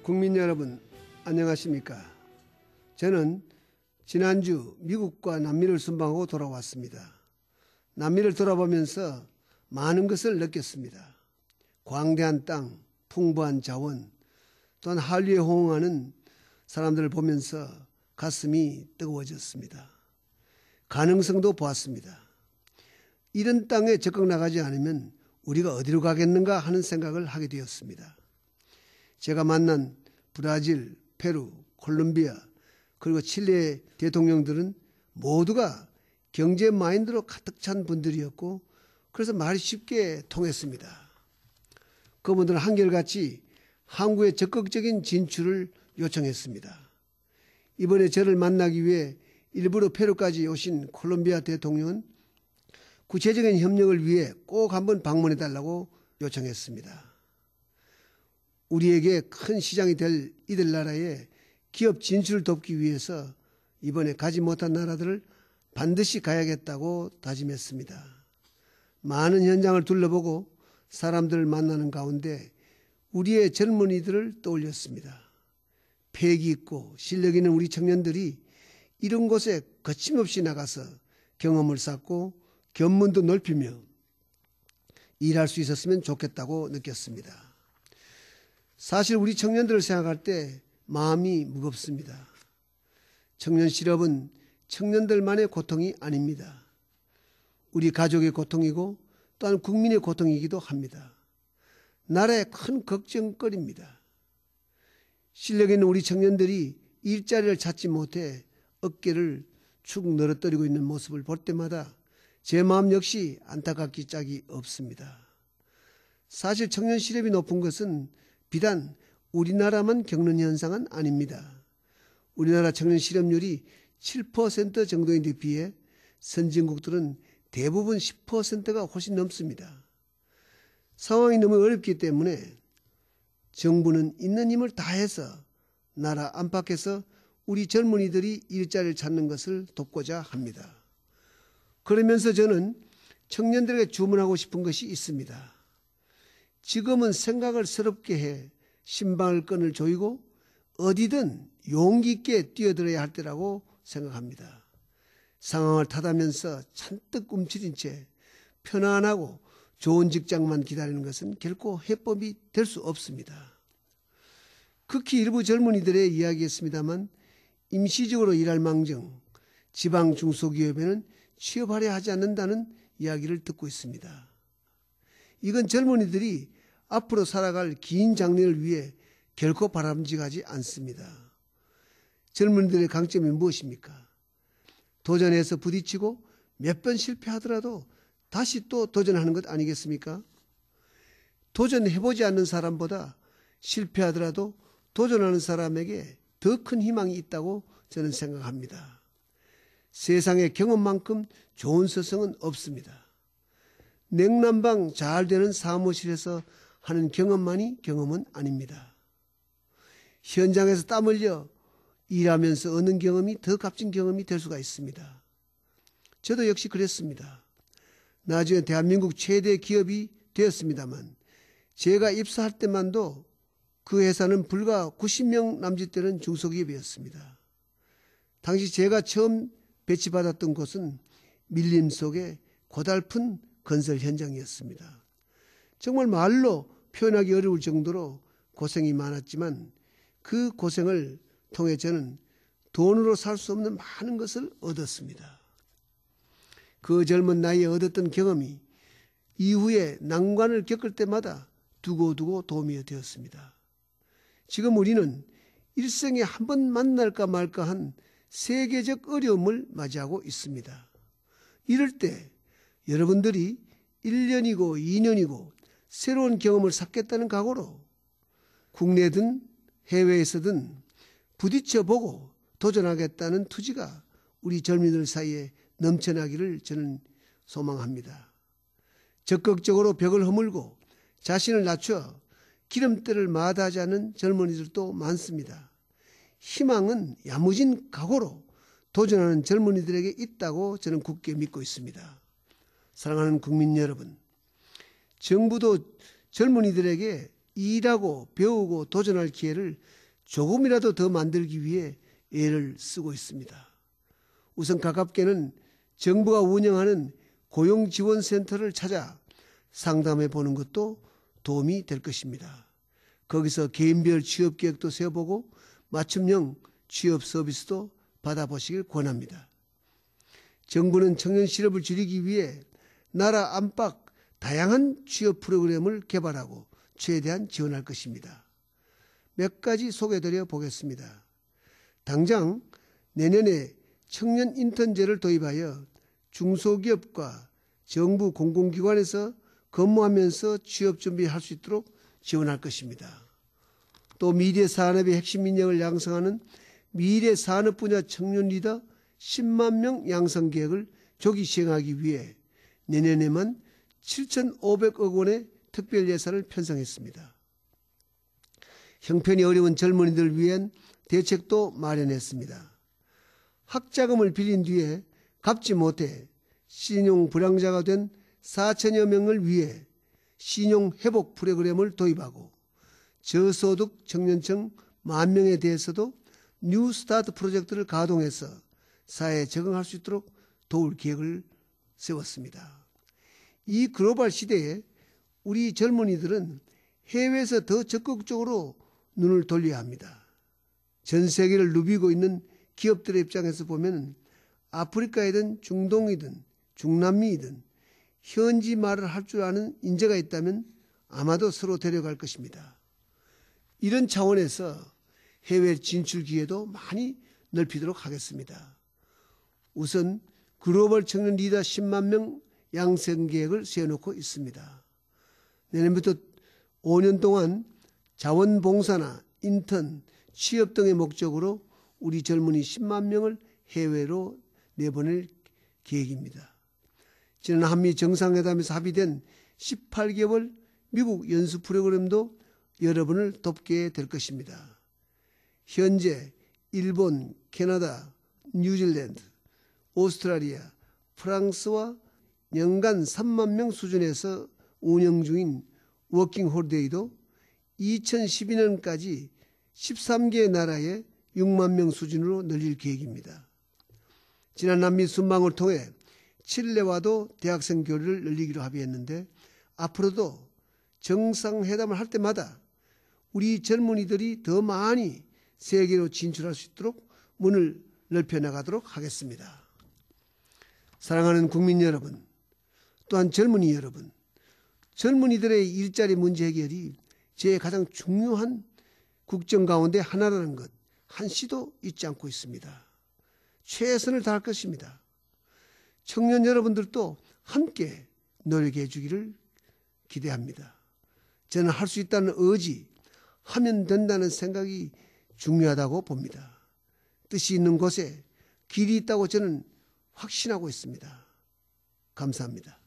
국민 여러분, 안녕하십니까? 저는 지난주 미국과 남미를 순방하고 돌아왔습니다. 남미를 돌아보면서 많은 것을 느꼈습니다. 광대한 땅, 풍부한 자원, 또한 한류에 호응하는 사람들을 보면서 가슴이 뜨거워졌습니다. 가능성도 보았습니다. 이런 땅에 적극 나가지 않으면 우리가 어디로 가겠는가 하는 생각을 하게 되었습니다. 제가 만난 브라질, 페루, 콜롬비아 그리고 칠레 대통령들은 모두가 경제 마인드로 가득 찬 분들이었고 그래서 말이 쉽게 통했습니다. 그분들은 한결같이 한국의 적극적인 진출을 요청했습니다. 이번에 저를 만나기 위해 일부러 페루까지 오신 콜롬비아 대통령은 구체적인 협력을 위해 꼭 한번 방문해달라고 요청했습니다. 우리에게 큰 시장이 될 이들 나라에 기업 진출을 돕기 위해서 이번에 가지 못한 나라들을 반드시 가야겠다고 다짐했습니다. 많은 현장을 둘러보고 사람들을 만나는 가운데 우리의 젊은이들을 떠올렸습니다. 패기 있고 실력 있는 우리 청년들이 이런 곳에 거침없이 나가서 경험을 쌓고 견문도 넓히며 일할 수 있었으면 좋겠다고 느꼈습니다. 사실 우리 청년들을 생각할 때 마음이 무겁습니다. 청년 실업은 청년들만의 고통이 아닙니다. 우리 가족의 고통이고 또한 국민의 고통이기도 합니다. 나라의 큰 걱정거리입니다. 실력 있는 우리 청년들이 일자리를 찾지 못해 어깨를 축 늘어뜨리고 있는 모습을 볼 때마다 제 마음 역시 안타깝기 짝이 없습니다. 사실 청년 실업이 높은 것은 비단 우리나라만 겪는 현상은 아닙니다. 우리나라 청년 실업률이 7% 정도인데 비해 선진국들은 대부분 10%가 훨씬 넘습니다. 상황이 너무 어렵기 때문에 정부는 있는 힘을 다해서 나라 안팎에서 우리 젊은이들이 일자리를 찾는 것을 돕고자 합니다. 그러면서 저는 청년들에게 주문하고 싶은 것이 있습니다. 지금은 생각을 새롭게 해 신방을 끈을 조이고 어디든 용기 있게 뛰어들어야 할 때라고 생각합니다. 상황을 탓하면서 잔뜩 움츠린 채 편안하고 좋은 직장만 기다리는 것은 결코 해법이 될 수 없습니다. 극히 일부 젊은이들의 이야기였습니다만 임시적으로 일할 망정 지방 중소기업에는 취업하려 하지 않는다는 이야기를 듣고 있습니다. 이건 젊은이들이 앞으로 살아갈 긴 장래를 위해 결코 바람직하지 않습니다. 젊은이들의 강점이 무엇입니까? 도전해서 부딪히고 몇 번 실패하더라도 다시 또 도전하는 것 아니겠습니까? 도전해보지 않는 사람보다 실패하더라도 도전하는 사람에게 더 큰 희망이 있다고 저는 생각합니다. 세상에 경험만큼 좋은 서성은 없습니다. 냉난방 잘 되는 사무실에서 하는 경험만이 경험은 아닙니다. 현장에서 땀 흘려 일하면서 얻는 경험이 더 값진 경험이 될 수가 있습니다. 저도 역시 그랬습니다. 나중에 대한민국 최대 기업이 되었습니다만 제가 입사할 때만도 그 회사는 불과 90명 남짓되는 중소기업이었습니다. 당시 제가 처음 배치받았던 곳은 밀림 속의 고달픈 건설 현장이었습니다. 정말 말로 표현하기 어려울 정도로 고생이 많았지만 그 고생을 통해 저는 돈으로 살 수 없는 많은 것을 얻었습니다. 그 젊은 나이에 얻었던 경험이 이후에 난관을 겪을 때마다 두고두고 도움이 되었습니다. 지금 우리는 일생에 한 번 만날까 말까 한 세계적 어려움을 맞이하고 있습니다. 이럴 때 여러분들이 1년이고 2년이고 새로운 경험을 쌓겠다는 각오로 국내든 해외에서든 부딪혀보고 도전하겠다는 투지가 우리 젊은이들 사이에 넘쳐나기를 저는 소망합니다. 적극적으로 벽을 허물고 자신을 낮춰 기름때를 마다하지 않는 젊은이들도 많습니다. 희망은 야무진 각오로 도전하는 젊은이들에게 있다고 저는 굳게 믿고 있습니다. 사랑하는 국민 여러분, 정부도 젊은이들에게 일하고 배우고 도전할 기회를 조금이라도 더 만들기 위해 애를 쓰고 있습니다. 우선 가깝게는 정부가 운영하는 고용지원센터를 찾아 상담해 보는 것도 도움이 될 것입니다. 거기서 개인별 취업계획도 세워보고 맞춤형 취업 서비스도 받아보시길 권합니다. 정부는 청년 실업을 줄이기 위해 나라 안팎 다양한 취업 프로그램을 개발하고 최대한 지원할 것입니다. 몇 가지 소개드려 보겠습니다. 당장 내년에 청년 인턴제를 도입하여 중소기업과 정부 공공기관에서 근무하면서 취업 준비할 수 있도록 지원할 것입니다. 또 미래 산업의 핵심 인력을 양성하는 미래 산업 분야 청년 리더 10만 명 양성 계획을 조기 시행하기 위해 내년에만 7,500억 원의 특별 예산을 편성했습니다. 형편이 어려운 젊은이들을 위한 대책도 마련했습니다. 학자금을 빌린 뒤에 갚지 못해 신용 불량자가 된 4천여 명을 위해 신용 회복 프로그램을 도입하고 저소득 청년층 10,000명에 대해서도 뉴 스타트 프로젝트를 가동해서 사회에 적응할 수 있도록 도울 계획을 세웠습니다. 이 글로벌 시대에 우리 젊은이들은 해외에서 더 적극적으로 눈을 돌려야 합니다. 전 세계를 누비고 있는 기업들의 입장에서 보면 아프리카이든 중동이든 중남미이든 현지 말을 할 줄 아는 인재가 있다면 아마도 서로 데려갈 것입니다. 이런 차원에서 해외 진출 기회도 많이 넓히도록 하겠습니다. 우선 글로벌 청년 리더 10만 명 양성 계획을 세워놓고 있습니다. 내년부터 5년 동안 자원봉사나 인턴, 취업 등의 목적으로 우리 젊은이 10만 명을 해외로 내보낼 계획입니다. 지난 한미 정상회담에서 합의된 18개월 미국 연수 프로그램도 여러분을 돕게 될 것입니다. 현재 일본, 캐나다, 뉴질랜드, 오스트라리아, 프랑스와 연간 3만 명 수준에서 운영 중인 워킹 홀리데이도 2012년까지 13개 나라에 6만 명 수준으로 늘릴 계획입니다. 지난 남미 순방을 통해 칠레와도 대학생 교류를 늘리기로 합의했는데 앞으로도 정상회담을 할 때마다 우리 젊은이들이 더 많이 세계로 진출할 수 있도록 문을 넓혀나가도록 하겠습니다. 사랑하는 국민 여러분, 또한 젊은이 여러분, 젊은이들의 일자리 문제 해결이 제 가장 중요한 국정 가운데 하나라는 것 한시도 잊지 않고 있습니다. 최선을 다할 것입니다. 청년 여러분들도 함께 노력해 주기를 기대합니다. 저는 할 수 있다는 의지, 하면 된다는 생각이 중요하다고 봅니다. 뜻이 있는 곳에 길이 있다고 저는 확신하고 있습니다. 감사합니다.